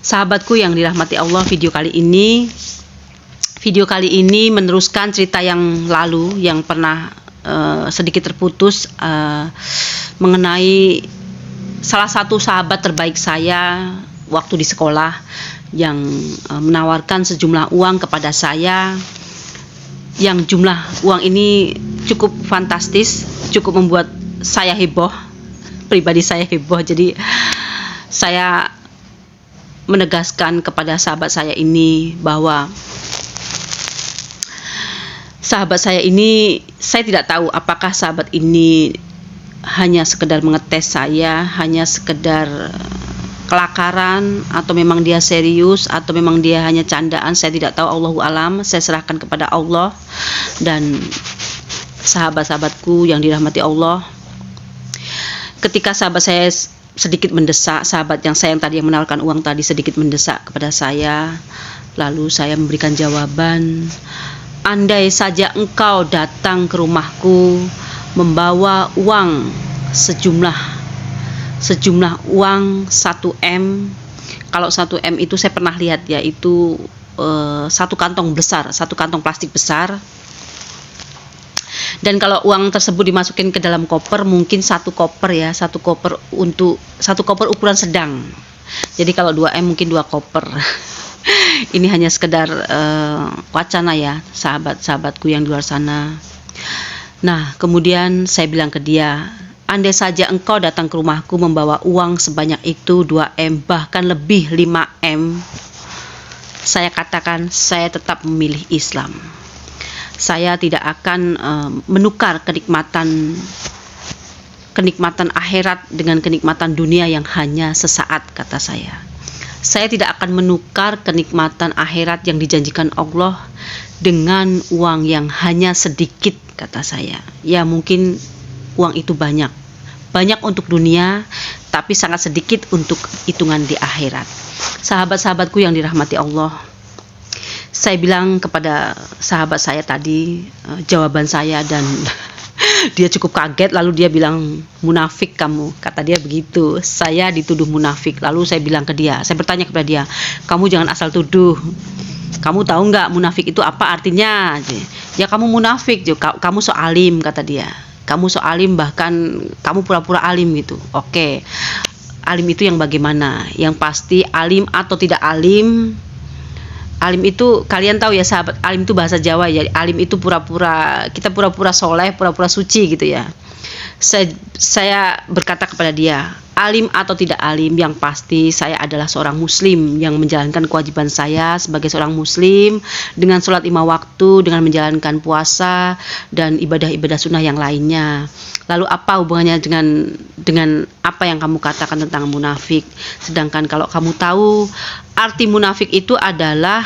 Sahabatku yang dirahmati Allah, video kali ini meneruskan cerita yang lalu yang pernah sedikit terputus mengenai salah satu sahabat terbaik saya waktu di sekolah yang menawarkan sejumlah uang kepada saya, yang jumlah uang ini cukup fantastis, cukup membuat saya heboh, pribadi saya heboh. Jadi saya menegaskan kepada sahabat saya ini bahwa sahabat saya ini, saya tidak tahu apakah sahabat ini hanya sekedar mengetes saya, hanya sekedar kelakaran, atau memang dia serius, atau memang dia hanya candaan. Saya tidak tahu, Allahu alam. Saya serahkan kepada Allah. Dan sahabat-sahabatku yang dirahmati Allah, ketika sahabat saya sedikit mendesak, sahabat yang tadi yang menawarkan uang tadi sedikit mendesak kepada saya, lalu saya memberikan jawaban, andai saja engkau datang ke rumahku membawa uang sejumlah uang 1M. Kalau 1M itu saya pernah lihat ya, itu satu kantong besar, satu kantong plastik besar. Dan kalau uang tersebut dimasukin ke dalam koper, mungkin satu koper ukuran sedang. Jadi kalau 2M mungkin 2 koper. Ini hanya sekedar wacana ya, sahabat-sahabatku yang di luar sana. Nah, kemudian saya bilang ke dia, andai saja engkau datang ke rumahku membawa uang sebanyak itu, 2M, bahkan lebih 5M, saya katakan saya tetap memilih Islam. Saya tidak akan menukar kenikmatan akhirat dengan kenikmatan dunia yang hanya sesaat, kata saya. Saya tidak akan menukar kenikmatan akhirat yang dijanjikan Allah dengan uang yang hanya sedikit, kata saya. Ya, mungkin uang itu banyak untuk dunia, tapi sangat sedikit untuk hitungan di akhirat. Sahabat-sahabatku yang dirahmati Allah, saya bilang kepada sahabat saya tadi jawaban saya, dan dia cukup kaget. Lalu dia bilang, munafik kamu, kata dia begitu. Saya dituduh munafik. Lalu saya bilang ke dia, saya bertanya kepada dia, kamu jangan asal tuduh, kamu tahu nggak munafik itu apa artinya? Ya, kamu munafik, kamu so alim, kata dia. Kamu so alim, bahkan kamu pura-pura alim gitu. Oke, alim itu yang bagaimana? Yang pasti alim atau tidak alim, alim itu kalian tahu ya sahabat, alim itu bahasa Jawa ya. Alim itu kita pura-pura soleh, pura-pura suci gitu ya. Saya berkata kepada dia, alim atau tidak alim, yang pasti saya adalah seorang muslim yang menjalankan kewajiban saya sebagai seorang muslim dengan sholat 5 waktu, dengan menjalankan puasa dan ibadah-ibadah sunnah yang lainnya. Lalu apa hubungannya dengan apa yang kamu katakan tentang munafik? Sedangkan kalau kamu tahu, arti munafik itu adalah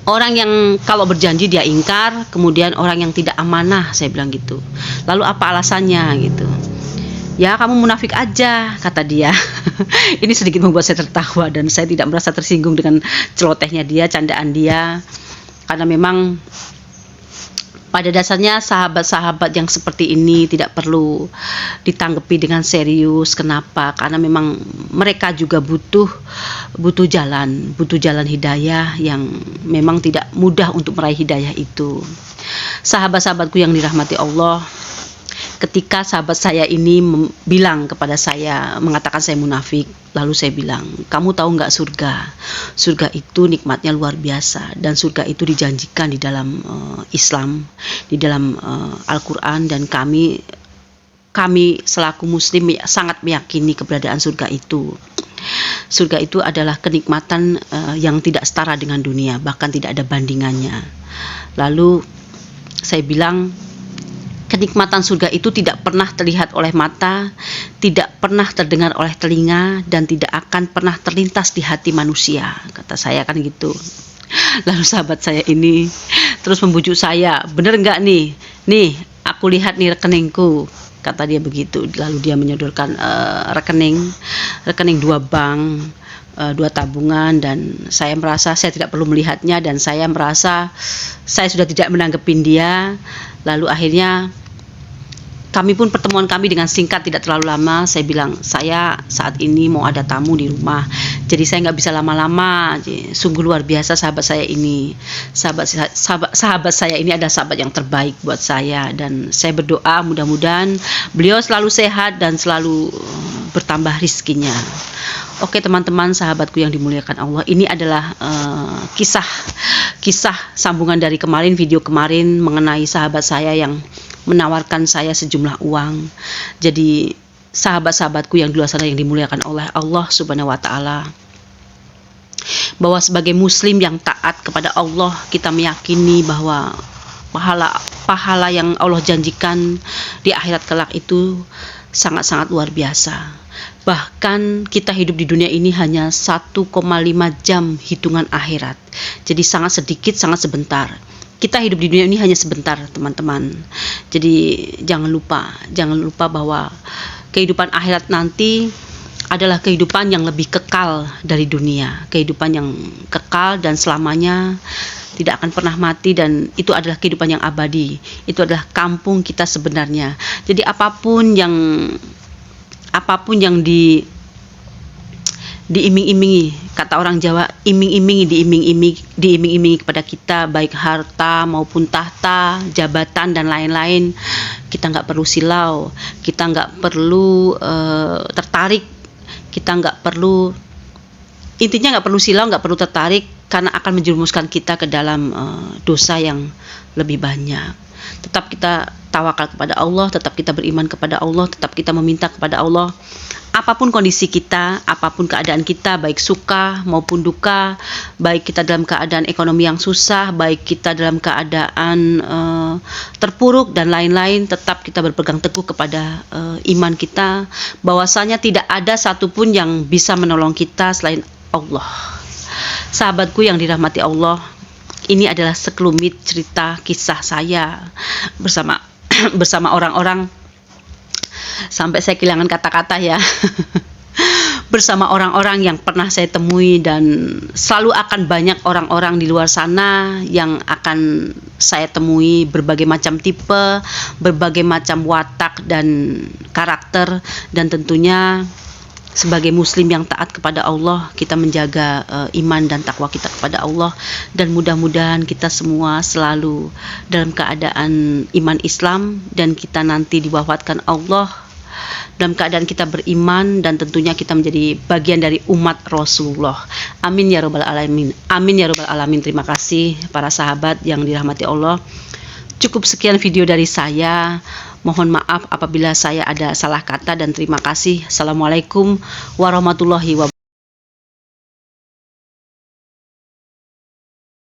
orang yang kalau berjanji dia ingkar, kemudian orang yang tidak amanah, saya bilang gitu. Lalu apa alasannya gitu? Ya, kamu munafik aja, kata dia. Ini sedikit membuat saya tertawa, dan saya tidak merasa tersinggung dengan celotehnya dia, candaan dia. Karena memang pada dasarnya sahabat-sahabat yang seperti ini tidak perlu ditanggapi dengan serius. Kenapa? Karena memang mereka juga butuh jalan hidayah yang memang tidak mudah untuk meraih hidayah itu. Sahabat-sahabatku yang dirahmati Allah, ketika sahabat saya ini bilang kepada saya, mengatakan saya munafik, lalu saya bilang, kamu tahu nggak surga itu nikmatnya luar biasa, dan surga itu dijanjikan di dalam Islam, di dalam Al-Quran, dan kami selaku muslim sangat meyakini keberadaan surga itu. Surga itu adalah kenikmatan yang tidak setara dengan dunia, bahkan tidak ada bandingannya. Lalu saya bilang, kenikmatan surga itu tidak pernah terlihat oleh mata, tidak pernah terdengar oleh telinga, dan tidak akan pernah terlintas di hati manusia, kata saya kan gitu. Lalu sahabat saya ini terus membujuk saya, bener nggak nih aku lihat nih rekeningku, kata dia begitu. Lalu dia menyodorkan rekening 2 bank, 2 tabungan, dan saya merasa saya tidak perlu melihatnya, dan saya merasa saya sudah tidak menanggepin dia. Lalu akhirnya pertemuan kami dengan singkat, tidak terlalu lama. Saya bilang, saya saat ini mau ada tamu di rumah, jadi saya nggak bisa lama-lama. Sungguh luar biasa sahabat saya ini. Sahabat saya ini adalah sahabat yang terbaik buat saya, dan saya berdoa mudah-mudahan beliau selalu sehat dan selalu bertambah rizkinya. Oke teman-teman, sahabatku yang dimuliakan Allah, ini adalah kisah sambungan dari kemarin, video kemarin mengenai sahabat saya yang menawarkan saya sejumlah uang. Jadi sahabat-sahabatku yang di luar sana yang dimuliakan oleh Allah Subhanahu wa taala, bahwa sebagai muslim yang taat kepada Allah, kita meyakini bahwa pahala yang Allah janjikan di akhirat kelak itu sangat-sangat luar biasa. Bahkan kita hidup di dunia ini hanya 1,5 jam hitungan akhirat. Jadi sangat sedikit, sangat sebentar. Kita hidup di dunia ini hanya sebentar, teman-teman. Jadi jangan lupa bahwa kehidupan akhirat nanti adalah kehidupan yang lebih kekal dari dunia, kehidupan yang kekal dan selamanya, tidak akan pernah mati, dan itu adalah kehidupan yang abadi. Itu adalah kampung kita sebenarnya. Jadi apapun yang diiming-imingi, kata orang Jawa, diiming-imingi kepada kita, baik harta maupun tahta, jabatan dan lain-lain, kita nggak perlu silau, kita nggak perlu tertarik, intinya nggak perlu silau, nggak perlu tertarik, karena akan menjerumuskan kita ke dalam dosa yang lebih banyak. Tetap kita tawakal kepada Allah, tetap kita beriman kepada Allah, tetap kita meminta kepada Allah. Apapun kondisi kita, apapun keadaan kita, baik suka maupun duka, baik kita dalam keadaan ekonomi yang susah, baik kita dalam keadaan terpuruk dan lain-lain, tetap kita berpegang teguh kepada iman kita, bahwasanya tidak ada satupun yang bisa menolong kita selain Allah. Sahabatku yang dirahmati Allah, ini adalah sekelumit cerita kisah saya bersama orang-orang, sampai saya kehilangan kata-kata ya, bersama orang-orang yang pernah saya temui, dan selalu akan banyak orang-orang di luar sana yang akan saya temui, berbagai macam tipe, berbagai macam watak dan karakter, dan tentunya sebagai muslim yang taat kepada Allah, kita menjaga iman dan takwa kita kepada Allah, dan mudah-mudahan kita semua selalu dalam keadaan iman Islam, dan kita nanti diwafatkan Allah dalam keadaan kita beriman, dan tentunya kita menjadi bagian dari umat Rasulullah. Amin ya rabbal alamin. Amin ya rabbal alamin. Terima kasih para sahabat yang dirahmati Allah. Cukup sekian video dari saya. Mohon maaf apabila saya ada salah kata, dan terima kasih. Assalamualaikum warahmatullahi wabarakatuh.